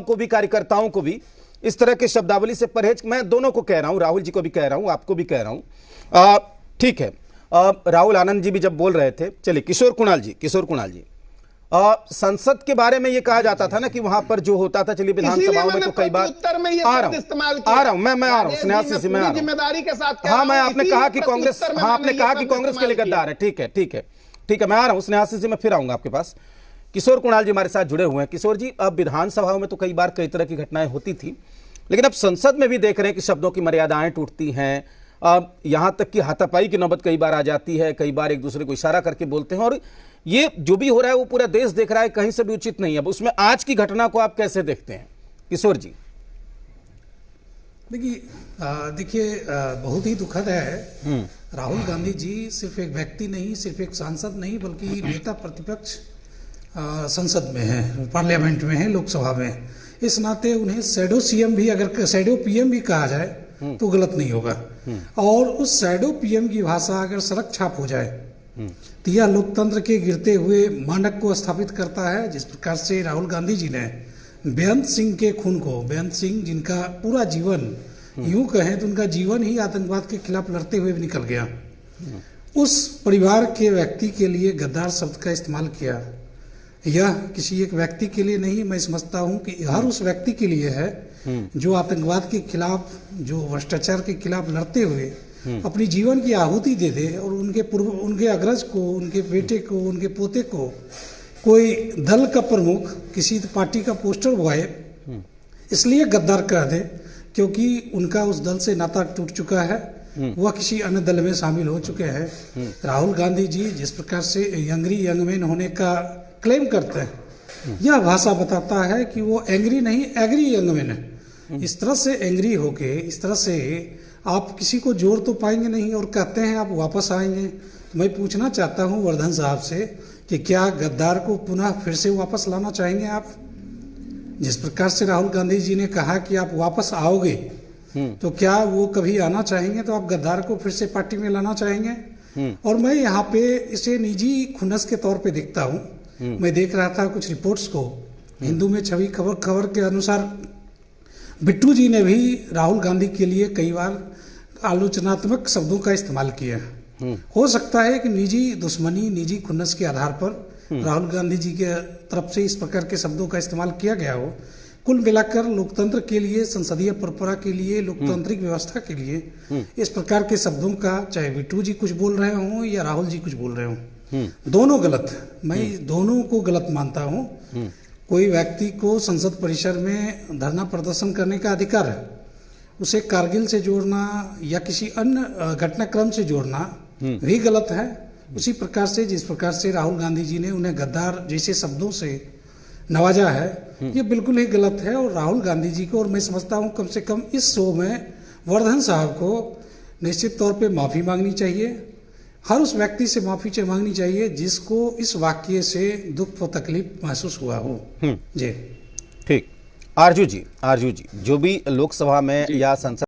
को भी, कार्यकर्ताओं को भी इस तरह के शब्दावली से परहेज, मैं दोनों को कह रहा हूं, राहुल जी को भी कह रहा हूं, आपको भी कह रहा हूं। ठीक है, राहुल आनंद जी भी जब बोल रहे थे, चलिए किशोर कुणाल जी, संसद के बारे में ये कहा जाता था ना कि वहां पर जो होता था, चलिए विधानसभाओं में तो कई बार आ रहा हूं मैं आ रहा हूं स्नेहासी से, मैं आ रहा हूं जिम्मेदारी के साथ। हाँ, मैं आपने कहा कि कांग्रेस, हाँ आपने कहा कि कांग्रेस के लिए गद्दार है, ठीक है, मैं आ रहा हूं स्नेहासी से, मैं फिर आऊंगा आपके पास। किशोर कुणाल जी हमारे साथ जुड़े हुए हैं। किशोर जी, अब विधानसभाओं में तो कई बार कई तरह की घटनाएं होती थी, लेकिन अब संसद में भी देख रहे हैं कि शब्दों की मर्यादाएं टूटती हैं, यहां तक कि हाथापाई की नौबत कई बार आ जाती है, कई बार एक दूसरे को इशारा करके बोलते हैं, और ये जो भी हो रहा है वो पूरा देश देख रहा है, कहीं से भी उचित नहीं है। अब उसमें आज की घटना को आप कैसे देखते हैं किशोर जी? देखिए बहुत ही दुखद है। राहुल गांधी जी सिर्फ एक व्यक्ति नहीं, सिर्फ एक सांसद नहीं, बल्कि नेता प्रतिपक्ष संसद में है, पार्लियामेंट में है, लोकसभा में। इस नाते उन्हें शैडो सीएम भी, अगर शैडो पीएम भी कहा जाए तो गलत नहीं होगा। और उस शैडो पीएम की भाषा अगर सड़क छाप हो जाए तो यह लोकतंत्र के गिरते हुए मानक को स्थापित करता है। जिस प्रकार से राहुल गांधी जी ने बेअंत सिंह के खून को, बेअंत सिंह जिनका पूरा जीवन, यूं कहें तो उनका जीवन ही आतंकवाद के खिलाफ लड़ते हुए निकल गया, उस परिवार के व्यक्ति के लिए गद्दार शब्द का इस्तेमाल किया। यह किसी एक व्यक्ति के लिए नहीं, मैं समझता हूं कि हर उस व्यक्ति के लिए है जो आतंकवाद के खिलाफ, जो भ्रष्टाचार के खिलाफ लड़ते हुए अपनी जीवन की आहुति दे दे, और उनके अग्रज को, उनके बेटे को, उनके पोते को कोई दल का प्रमुख, किसी पार्टी का पोस्टर बॉय इसलिए गद्दार कह दे क्योंकि उनका उस दल से नाता टूट चुका है, वह किसी अन्य दल में शामिल हो चुके हैं। राहुल गांधी जी जिस प्रकार से यंग मैन होने का क्लेम करते हैं, यह भाषा बताता है कि वो एंग्री नहीं, एग्री यंग मैन है। इस तरह से एंग्री होके, इस तरह से आप किसी को जोड़ तो पाएंगे नहीं, और कहते हैं आप वापस आएंगे। मैं पूछना चाहता हूं वर्धन साहब से कि क्या गद्दार को पुनः फिर से वापस लाना चाहेंगे आप? जिस प्रकार से राहुल गांधी जी ने कहा कि आप वापस आओगे, तो क्या वो कभी आना चाहेंगे? तो आप गद्दार को फिर से पार्टी में लाना चाहेंगे? और मैं यहाँ पे इसे निजी खुन्नस के तौर पे देखता हूँ। मैं देख रहा था कुछ रिपोर्ट्स को, हिंदू में छवि खबर के अनुसार बिट्टू जी ने भी राहुल गांधी के लिए कई बार आलोचनात्मक शब्दों का इस्तेमाल किया। हो सकता है कि निजी दुश्मनी, निजी खुन्नस के आधार पर राहुल गांधी जी के तरफ से इस प्रकार के शब्दों का इस्तेमाल किया गया हो। कुल मिलाकर लोकतंत्र के लिए, संसदीय परंपरा के लिए, लोकतांत्रिक व्यवस्था के लिए इस प्रकार के शब्दों का, चाहे बिट्टू जी कुछ बोल रहे हों या राहुल जी कुछ बोल रहे हों, दोनों गलत है। मैं दोनों को गलत मानता हूं। कोई व्यक्ति को संसद परिसर में धरना प्रदर्शन करने का अधिकार है, उसे कारगिल से जोड़ना या किसी अन्य घटनाक्रम से जोड़ना भी गलत है। उसी प्रकार से जिस प्रकार से राहुल गांधी जी ने उन्हें गद्दार जैसे शब्दों से नवाजा है, ये बिल्कुल ही गलत है। और राहुल गांधी जी को, और मैं समझता हूं कम से कम इस शो में वर्धन साहब को निश्चित तौर पे माफी मांगनी चाहिए। हर उस व्यक्ति से माफी मांगनी चाहिए जिसको इस वाक्य से दुख व तकलीफ महसूस हुआ हो। जी ठीक। आरजू जी, जो भी लोकसभा में या संसद